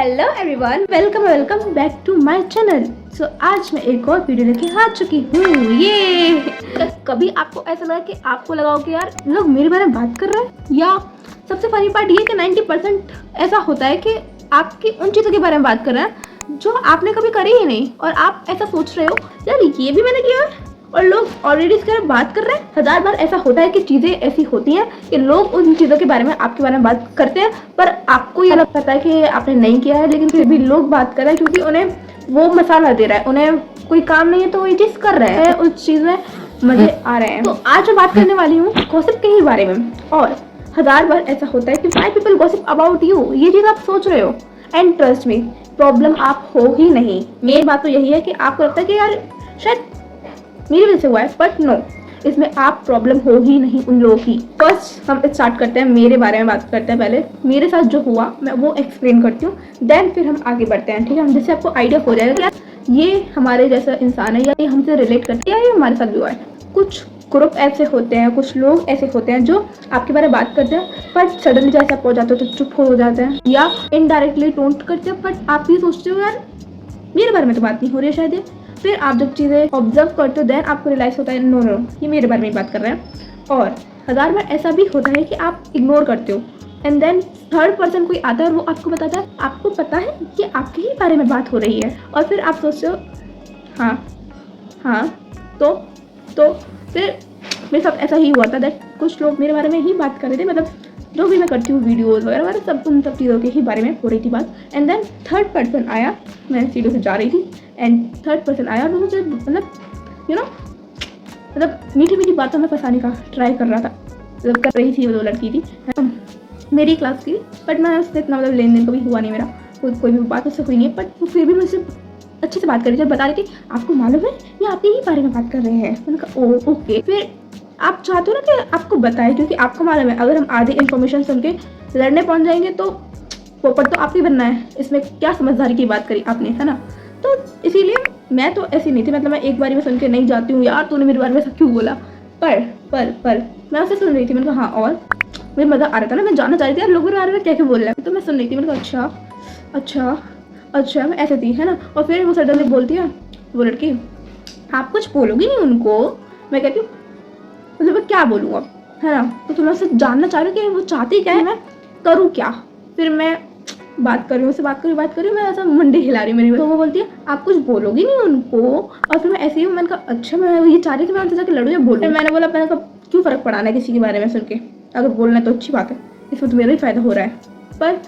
Hello everyone, welcome back to my channel. So आज मैं एक और वीडियो लेके आ चुकी हूँ। ये कभी आपको ऐसा लगा कि आपको लगा हो कि यार लोग मेरे बारे में बात कर रहे हैं, या सबसे फनी पार्ट ये कि 90% ऐसा होता है कि आपकी उन चीज़ों के बारे में बात कर रहे हैं जो आपने कभी करी ही नहीं, और आप ऐसा सोच रहे हो यार ये भी मैंने किया है, और लोग ऑलरेडी इसके बारे में बात कर रहे हैं। 1000 बार ऐसा होता है कि चीज़ें ऐसी होती हैं कि लोग उन चीज़ों के बारे में आपके बारे में बात करते हैं, पर आपको ये लगता है कि आपने नहीं किया है, लेकिन फिर भी लोग बात कर रहे हैं क्योंकि उन्हें वो मसाला दे रहा है, उन्हें कोई काम नहीं है तो ये चीज़ कर रहे हैं, उस चीज़ में मजे आ रहे हैं। तो आज मैं बात करने वाली हूँ गॉसिप के ही बारे में। और 1000 बार ऐसा होता है कि why people gossip about you, ये चीज़ आप सोच रहे हो, एंड ट्रस्ट मी प्रॉब्लम आप हो ही नहीं। मेन बात तो यही है कि आपको लगता है कि यार शायद मेरी वजह से हुआ है, बट नो, इसमें आप प्रॉब्लम हो ही नहीं उन लोगों की। फर्स्ट हम स्टार्ट करते हैं, मेरे बारे में बात करते हैं। पहले मेरे साथ जो हुआ मैं वो एक्सप्लेन करती हूँ, देन फिर हम आगे बढ़ते हैं, ठीक है। जिससे आपको आइडिया हो जाएगा कि यार ये हमारे जैसा इंसान है, या ये हमसे रिलेट करते हैं, या ये हमारे साथ भी हुआ है। कुछ ग्रुप ऐसे होते हैं, कुछ लोग ऐसे होते हैं जो आपके बारे में बात करते हैं, बट सडनली जैसे आप हो जाते हो तो चुप हो जाते हैं, या इनडायरेक्टली टोंट करते हैं, बट आप ये सोचते हो यार मेरे बारे में तो बात नहीं हो रही है शायद ये। फिर आप जब चीज़ें ऑब्जर्व करते हो देन आपको रियलाइज होता है नो ये मेरे बारे में ही बात कर रहे हैं। और 1000 बार ऐसा भी होता है कि आप इग्नोर करते हो, एंड देन थर्ड पर्सन कोई आता है और वो आपको बताता है, आपको पता है कि आपके ही बारे में बात हो रही है, और फिर आप सोचते हो हाँ तो फिर मेरे साथ ऐसा ही हुआ था दैट कुछ लोग मेरे बारे में ही बात कर रहे थे, मतलब जो भी मैं करती हूँ वीडियोज़ वगैरह सब उन सब चीज़ों के ही बारे में हो रही थी बात। एंड देन थर्ड पर्सन आया, मैं सीढ़ियों से जा रही थी एंड थर्ड पर्सन आया और मुझे मतलब मतलब मीठी मीठी बातों में फंसाने का ट्राई कर रहा था, मतलब कर रही थी। वो लड़की थी मेरी क्लास की, बट मैं उससे इतना मतलब लेन देन कभी हुआ नहीं मेरा, कोई भी बात उससे हुई नहीं है, बट वो फिर भी मुझसे अच्छे से बात कर रही थी, बता रही थी आपको मालूम है ये आपके ही बारे में बात कर रहे हैं। मैंने कहा ओ ओके। फिर आप चाहते हो ना कि आपको बताए, क्योंकि आपको मालूम है अगर हम आधी इन्फॉर्मेशन सुन के लड़ने पहुंच जाएंगे तो पोपट तो आप ही बनना है, इसमें क्या समझदारी की बात करी आपने, है ना। तो इसीलिए मैं तो ऐसी नहीं थी, मतलब मैं एक बारी में सुन के नहीं जाती हूँ यार तूने मेरे बारे में ऐसा क्यों बोला, पर मैं उसे सुन रही थी। मैंने कहा हाँ, और मुझे मज़ा आ रहा था ना, मैं जानना चाह रही थी यार लोगों के बारे में क्या क्या बोल रहा है, तो मैं सुन रही थी। मैंने कहा अच्छा मैं ऐसे थी, है ना। और फिर वो सडनली बोलती है वो लड़की, आप कुछ बोलोगी नहीं उनको। मैं कहती हूँ मतलब मैं क्या बोलूँ अब, है ना। तो तुम उससे जानना चाह रही हो कि वो चाहती क्या है, मैं करूँ क्या। फिर मैं बात कर रही हूँ, उससे बात कर रही हूँ, मैं ऐसा मंडी हिला रही हूँ मेरी। तो वो बोलती है आप कुछ बोलोगी नहीं उनको। और फिर मैं ऐसे ही हूँ, मैंने कहा अच्छा मैं ये चाह रही थी मैं उनसे जाकर लड़ूँ या बोलूँ। मैंने बोला मैंने कहा क्यों फ़र्क पड़ाना है किसी के बारे में सुन के, अगर बोलना है तो अच्छी बात है, इसमें तो मेरा ही फ़ायदा हो रहा है। पर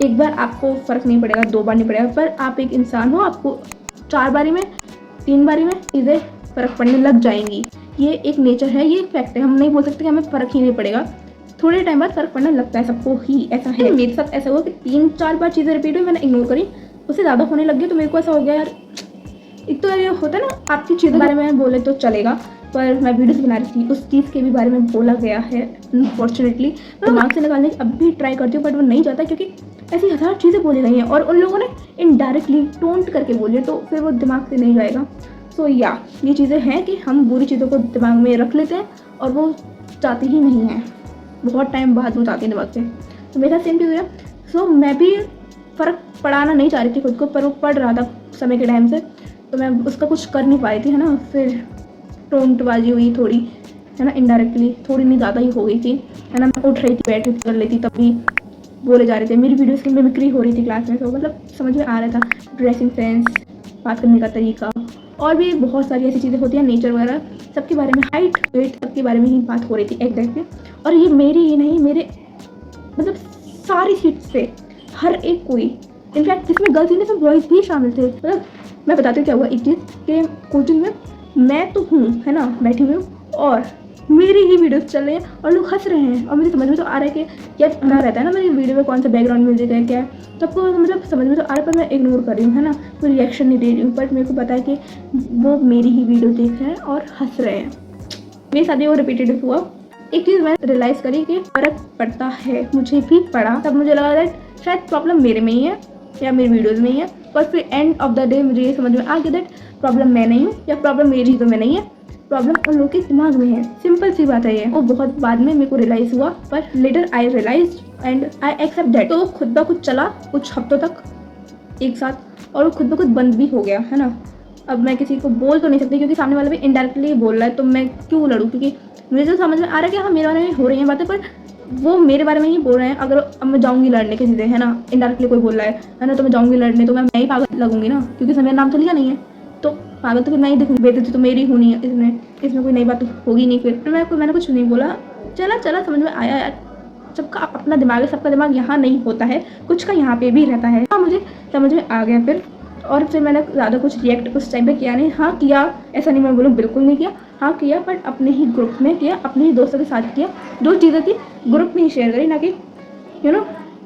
एक बार आपको फ़र्क नहीं पड़ेगा, 2 बार नहीं पड़ेगा, पर आप एक इंसान हो, आपको 4 बारी में 3 बारी में चीज़ें फ़र्क पड़ने लग जाएंगी। ये एक नेचर है, ये एक फैक्ट है, हम नहीं बोल सकते कि हमें फ़र्क ही नहीं पड़ेगा। थोड़े टाइम बाद फ़र्क पड़ने लगता है, सबको ही ऐसा है। मेरे साथ ऐसा हुआ कि 3-4 बार चीज़ें रिपीट हुई, मैंने इग्नोर करी, उससे ज़्यादा होने लग गई। तो मेरे को ऐसा हो गया यार, एक तो ये होता है ना आपकी चीज़ों के बारे में बोले तो चलेगा, पर मैं वीडियोस बना रही थी, उस चीज़ के भी बारे में बोला गया है अनफॉर्चुनेटली। दिमाग से निकालने की अब भी ट्राई करती हूँ, बट वो नहीं जाता, क्योंकि ऐसी 1000 चीज़ें बोली गई हैं और उन लोगों ने इनडायरेक्टली टोंट करके बोली है, तो फिर वो दिमाग से नहीं जाएगा। सो या ये चीज़ें हैं कि हम बुरी चीज़ों को दिमाग में रख लेते हैं और वो चाहती ही नहीं है, बहुत टाइम बाद वो चाहती है दिमाग से। तो मेरा सेम चीज़ है। सो मैं भी फ़र्क पड़ाना नहीं चाह रही थी खुद को, पर वो पड़ रहा था समय के टाइम से, तो मैं उसका कुछ कर नहीं पाई थी, है ना। फिर टोंटबाजी हुई थोड़ी, है ना, इनडायरेक्टली, थोड़ी नहीं ज़्यादा ही हो गई थी, है ना। मैं उठ रही थी, बैठ कर लेती, तब भी बोले जा रहे थे, मेरी वीडियोज़ की मिमिक्री हो रही थी क्लास में। तो मतलब समझ में आ रहा था, ड्रेसिंग सेंस, बात करने का तरीका, और भी बहुत सारी ऐसी चीज़ें होती हैं, नेचर वगैरह सबके बारे में, हाइट वेट सबके बारे में ही बात हो रही थी एग्जैक्टली। और ये मेरी ही नहीं, मेरे मतलब सारी सीट्स पे हर एक कोई, इनफैक्ट जिसमें गर्ल्स ही नहीं, बॉयज़ भी शामिल थे। मतलब मैं बताती हूँ क्या हुआ। एक चीज़ कि कोचिंग में मैं तो हूँ, है ना, बैठी हुई हूँ, और मेरी ही वीडियोस चल रही हैं और लोग हंस रहे हैं, और मुझे समझ में तो आ रहा है कि यार ना रहता है ना मेरी वीडियो में कौन सा बैकग्राउंड म्यूजिक है क्या है, तो आपको मतलब समझ में तो आ रहा है, पर मैं इग्नोर कर रही हूँ, है ना, कोई रिएक्शन नहीं दे रही हूँ। बट मेरे को पता है कि वो मेरी ही वीडियो देख रहे हैं और हंस रहे हैं। मेरे साथ ही वो रिपीटेड हुआ। एक चीज़ मैंने रियलाइज़ करी कि फ़र्क पड़ता है, मुझे भी पड़ा। तब मुझे लगा दैट शायद प्रॉब्लम मेरे में ही है या मेरी वीडियोज़ में ही है, पर फिर एंड ऑफ द डे मुझे ये समझ में आ गया दैट प्रॉब्लम मैं नहीं हूँ, या प्रॉब्लम मेरी चीज़ों में नहीं है, प्रॉब्लम उन लोगों के दिमाग में है। सिंपल सी बात है ये। वो बहुत बाद में मेरे को रियलाइज़ हुआ, पर later I realize and I accept that. तो खुद ब खुद चला कुछ हफ्तों तक, एक साथ, और वो खुद ब खुद बंद भी हो गया, है ना। अब मैं किसी को बोल तो नहीं सकती क्योंकि सामने वाला भी इनडायरेक्टली बोल रहा है, तो मैं क्यों लड़ूँ, क्योंकि मुझे तो समझ में आ रहा है कि हाँ मेरे बारे में हो रही हैं बातें, पर वो मेरे बारे में ही बोल रहे हैं। अगर अब मैं जाऊँगी लड़ने किसी से, है ना, इनडायरेक्टली कोई बोल रहा है ना, तो मैं जाऊँगी लड़ने, तो मैं ही पागल लगूंगी ना, क्योंकि इसमें मेरा नाम तो लिया नहीं है, तो पागल तो फिर मैं ही दिखूँगी, बेइज्जती तो मेरी होनी है, इसमें कोई नई बात होगी नहीं। फिर मैंने कुछ नहीं बोला, चला समझ में आया यार, सबका अपना दिमाग है, सबका दिमाग यहाँ नहीं होता है, कुछ का यहाँ पे भी रहता है। हाँ, मुझे समझ में आ गया फिर, और फिर मैंने ज़्यादा कुछ रिएक्ट उस टाइम पे किया नहीं। हाँ किया, ऐसा नहीं मैं बोलूँ बिल्कुल नहीं किया, हाँ किया, बट अपने ही ग्रुप में किया, अपने ही दोस्तों के साथ किया। जो चीज़ें थी ग्रुप में ही शेयर करी, ना कि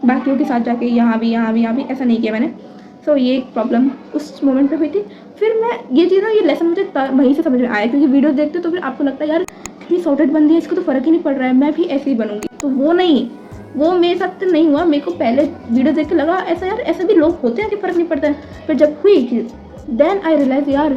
बाकियों के साथ जाके यहाँ भी ऐसा नहीं किया मैंने। सो ये एक प्रॉब्लम उस मोमेंट पे हुई थी। फिर मैं ये चीज़ ना, ये लेसन मुझे वहीं से समझ में आया, क्योंकि वीडियो देखते तो फिर आपको लगता है यार इतनी सॉर्टेड बंदी है, इसको तो फ़र्क ही नहीं पड़ रहा है, मैं भी ऐसे ही बनूंगी। तो वो नहीं, वो मेरे साथ तो नहीं हुआ। मेरे को पहले वीडियो देख के लगा ऐसा यार, ऐसे भी लोग होते हैं कि फ़र्क नहीं पड़ता है। फिर जब हुई चीज़, देन आई रियलाइज यार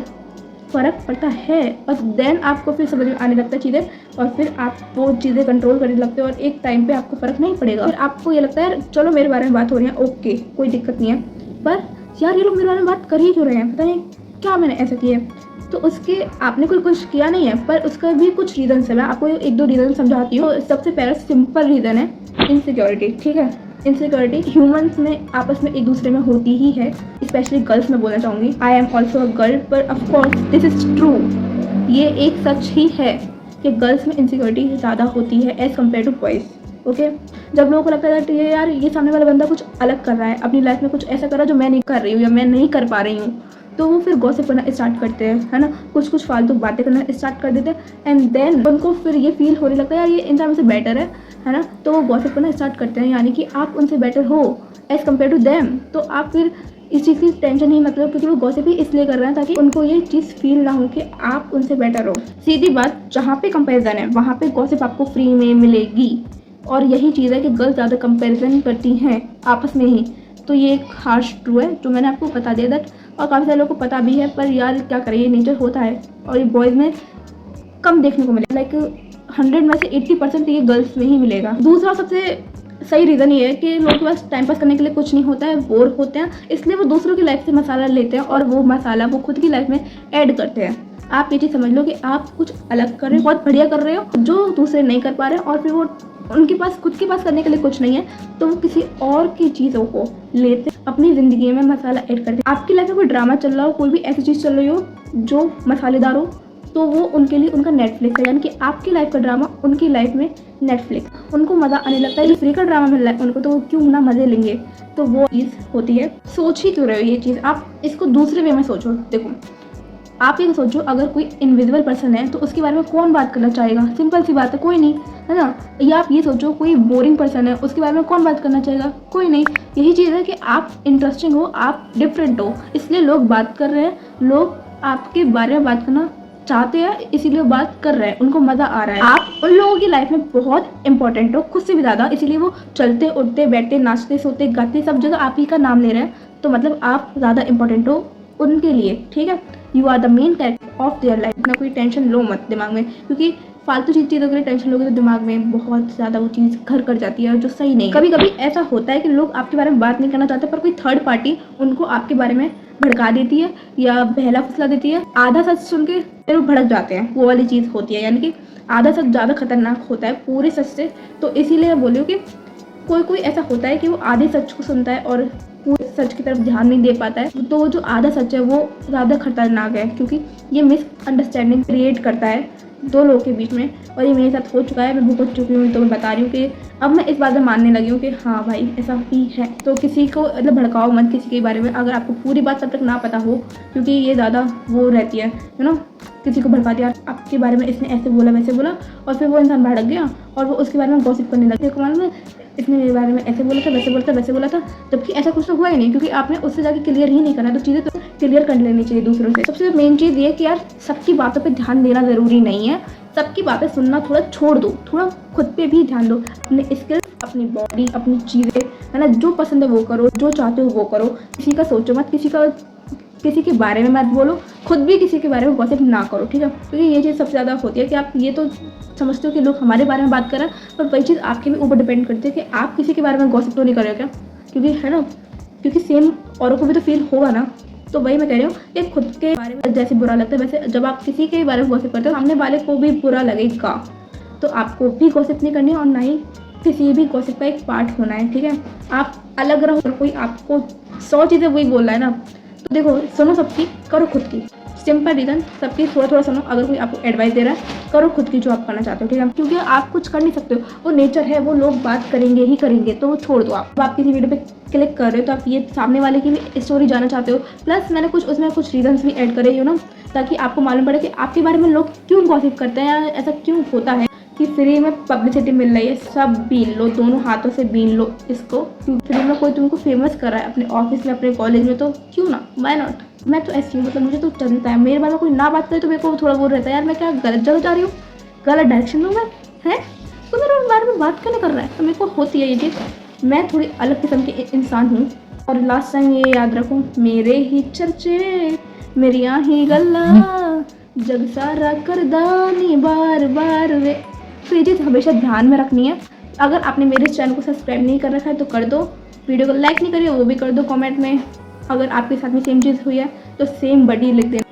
फ़र्क पड़ता है, और देन आपको फिर समझ में आने लगता है चीज़ें, और फिर आप वो चीज़ें कंट्रोल करने लगते हो, और एक टाइम पे आपको फ़र्क नहीं पड़ेगा। फिर आपको ये लगता है यार चलो मेरे बारे में बात हो रही है, ओके कोई दिक्कत नहीं है, पर यार ये लोग मेरे बारे में बात कर ही क्यों रहे हैं, पता नहीं क्या मैंने ऐसा किया है। तो उसके आपने कोई कुछ किया नहीं है, पर उसका भी कुछ रीज़न है। मैं आपको एक दो रीज़न समझाती हूँ। सबसे पहला सिंपल रीज़न है इनसिक्योरिटी, ठीक है। इनसिक्योरिटी ह्यूमंस में आपस में एक दूसरे में होती ही है, स्पेशली गर्ल्स में बोलना चाहूँगी। I am also a girl, पर ऑफकोर्स दिस इज़ ट्रू, ये एक सच ही है कि गर्ल्स में इनसिक्योरिटी ज़्यादा होती है as compare to boys. Okay, जब लोगों को लगता है कि यार ये सामने वाला बंदा कुछ अलग कर रहा है, अपनी लाइफ में कुछ ऐसा कर रहा है जो मैं नहीं कर रही हूँ या मैं नहीं कर पा रही हूँ, तो वो फिर गॉसिप करना स्टार्ट करते हैं, है ना, कुछ फालतू बातें करना स्टार्ट कर देते हैं। एंड देन उनको फिर ये फील होने लगता है यार ये इंसान मुझसे बेटर है ना, तो वो गॉसिप करना स्टार्ट करते हैं, यानी कि आप उनसे बेटर हो एज़ कम्पेयर टू देम। तो आप फिर इस चीज़ की टेंशन ही मतलब, क्योंकि वो गॉसिप ही इसलिए कर रहे हैं ताकि उनको ये चीज़ फील ना हो कि आप उनसे बेटर हो। सीधी बात, जहाँ पे कंपेरिजन है वहाँ पे गॉसिप आपको फ्री में मिलेगी, और यही चीज़ है कि गर्ल्स ज़्यादा कंपेरिजन करती हैं आपस में ही। तो ये एक हार्श ट्रू है जो मैंने आपको बता दिया दैट, और काफ़ी सारे लोगों को पता भी है, पर यार क्या करें, ये नेचर होता है, और ये बॉयज़ में कम देखने को मिलेगा। लाइक 100 में से 80% ये गर्ल्स में ही मिलेगा। दूसरा सबसे सही रीज़न ये है कि लोगों के पास टाइम पास करने के लिए कुछ नहीं होता है, बोर होते हैं, इसलिए वो दूसरों की लाइफ से मसाला लेते हैं, और वो मसाला वो खुद की लाइफ में ऐड करते हैं। आप ये चीज़ समझ लो कि आप कुछ अलग कर रहे हो, बहुत बढ़िया कर रहे हो, जो दूसरे नहीं कर पा रहे, और फिर वो उनके पास खुद के पास करने के लिए कुछ नहीं है, तो वो किसी और की चीज़ों को लेते अपनी ज़िंदगी में मसाला ऐड करते हैं। आपकी लाइफ में कोई ड्रामा चल रहा हो, कोई भी ऐसी चीज़ चल रही हो जो मसालेदार हो, तो वो उनके लिए उनका नेटफ्लिक्स है, यानी कि आपकी लाइफ का ड्रामा उनकी लाइफ में नेटफ्लिक्स। उनको मज़ा आने लगता है, ये फ्री का ड्रामा मिल रहा है उनको, तो वो क्यों ना मज़े लेंगे। तो वो चीज़ होती है। सोच ही क्यों रहे हो ये चीज़, आप इसको दूसरे वे में सोचो। देखो, आप ये सोचो अगर कोई इनविजिबल पर्सन है तो उसके बारे में कौन बात करना चाहेगा, सिंपल सी बात है, कोई नहीं, है ना। या आप ये सोचो कोई बोरिंग पर्सन है, उसके बारे में कौन बात करना चाहेगा, कोई नहीं। यही चीज़ है कि आप इंटरेस्टिंग हो, आप डिफरेंट हो, इसलिए लोग बात कर रहे हैं, लोग आपके बारे में बात करना चाहते हैं, इसीलिए बात कर रहे हैं, उनको मज़ा आ रहा है। आप उन लोगों की लाइफ में बहुत इंपॉर्टेंट हो, खुद से भी ज़्यादा, इसीलिए वो चलते उठते बैठते नाचते सोते गाते सब जगह आप ही का नाम ले रहे हैं, तो मतलब आप ज़्यादा इंपॉर्टेंट हो उनके लिए, ठीक है। You are the main character of their life. ना कोई टेंशन लो मत दिमाग में, क्योंकि फालतू चीज़ों के लिए टेंशन लोगे तो दिमाग में बहुत ज़्यादा वो चीज़ घर कर जाती है, जो सही नहीं। कभी कभी ऐसा होता है कि लोग आपके बारे में बात नहीं करना चाहते, पर कोई थर्ड पार्टी उनको आपके बारे में भड़का देती है या बहला फुसला देती है, आधा सच सुन के फिर वो भड़क जाते हैं, वो वाली चीज़ होती है। यानी कि आधा सच ज़्यादा खतरनाक होता है पूरे सच से। तो इसीलिए मैं बोल रही हूँ कि कोई ऐसा होता है कि वो आधे सच को सुनता है और पूरे सच की तरफ ध्यान नहीं दे पाता है, तो वो जो आधा सच है वो ज़्यादा खतरनाक है, क्योंकि ये मिसअंडरस्टैंडिंग क्रिएट करता है दो लोगों के बीच में। और ये मेरे साथ हो चुका है, मैं भुगत चुकी हूँ, तो मैं बता रही हूँ कि अब मैं इस बात में मानने लगी हूँ कि हाँ भाई ऐसा ही है। तो किसी को मतलब भड़काओ मत किसी के बारे में, अगर आपको पूरी बात तब तक ना पता हो, क्योंकि ये ज़्यादा वो रहती है, यू नो। किसी को भड़का दिया आपके बारे में, इसने ऐसे बोला वैसे बोला, और फिर वो इंसान भड़क गया और वो उसके बारे में गॉसिप करने लगे, तो मालूम है इसने मेरे बारे में ऐसे बोला था वैसे बोला था, जबकि ऐसा कुछ तो हुआ ही नहीं, क्योंकि आपने उससे जाके क्लियर ही नहीं करना। तो चीज़ें तो क्लियर कर लेनी चाहिए दूसरों से। सबसे मेन चीज़ ये कि यार सबकी बातों पे ध्यान देना ज़रूरी नहीं है, सबकी बातें सुनना थोड़ा छोड़ दो, थोड़ा खुद पे भी ध्यान दो, अपने स्किल्स, अपनी बॉडी, अपनी चीज़ें, है ना, जो पसंद है वो करो, जो चाहते हो वो करो। किसी का सोचो मत, किसी के बारे में मत बोलो, खुद भी किसी के बारे में गॉसिप ना करो, ठीक है। क्योंकि ये चीज़ सबसे ज़्यादा होती है कि आप ये तो समझते हो कि लोग हमारे बारे में बात कर रहे हैं, पर वही चीज़ आपके भी ऊपर डिपेंड करती है कि आप किसी के बारे में गॉसिप तो नहीं कर रहे हो क्या, क्योंकि है ना, क्योंकि सेम औरों को भी तो फील होगा ना। तो वही मैं कह रही हूँ कि खुद के बारे में जैसे बुरा लगता है वैसे जब आप किसी के बारे में गॉसिप करते हो सामने वाले को भी बुरा लगेगा। तो आपको भी गॉसिप नहीं करनी है और ना ही किसी भी गॉसिप का एक पार्ट होना है, ठीक है। आप अलग रहो, अगर कोई आपको 100 चीज़ें वही बोल रहा है ना, तो देखो सुनो सबकी, करो खुद की। सिंपल रीज़न, सबकी थोड़ा थोड़ा सुनो। अगर कोई आपको एडवाइस दे रहा है, करो खुद की जो आप करना चाहते हो, ठीक है। क्योंकि आप कुछ कर नहीं सकते हो, वो नेचर है, वो लोग बात करेंगे ही करेंगे, तो छोड़ दो। आप किसी वीडियो पे क्लिक कर रहे हो तो आप ये सामने वाले की भी स्टोरी जानना चाहते हो, प्लस मैंने उसमें कुछ रीजंस भी ऐड करे हो ना, ताकि आपको मालूम पड़े कि आपके बारे में लोग क्यों गॉसिप करते हैं, ऐसा क्यों होता है कि फ्री में पब्लिसिटी मिल रही है। सब बीन लो, दोनों हाथों से बीन लो इसको, क्योंकि फ्री में कोई तुमको फेमस कर रहा है अपने ऑफिस में, अपने कॉलेज में, तो क्यों ना, व्हाई नॉट। मैं तो ऐसी हूँ, मतलब मुझे तो चलता है। मेरे बारे में कोई ना बात करे तो मेरे को थोड़ा वो रहता है, यार मैं क्या गलत जगह जा रही हूँ, गलत डायरेक्शन में मैं है, तो मेरे बारे में बात क्यों नहीं कर रहा है। तो मेरे को होती है ये चीज़, मैं थोड़ी अलग किस्म की इंसान हूँ। और लास्ट टाइम ये याद रखूँ, मेरे ही चर्चे मेरिया ही गल्ला, जग सारा करदानी बार बार वे। तो ये चीज़ हमेशा ध्यान में रखनी है। अगर आपने मेरे चैनल को सब्सक्राइब नहीं कर रखा है तो कर दो, वीडियो को लाइक नहीं करिए वो भी कर दो, कमेंट में अगर आपके साथ में सेम चीज़ हुई है तो सेम बड़ी लिख देना।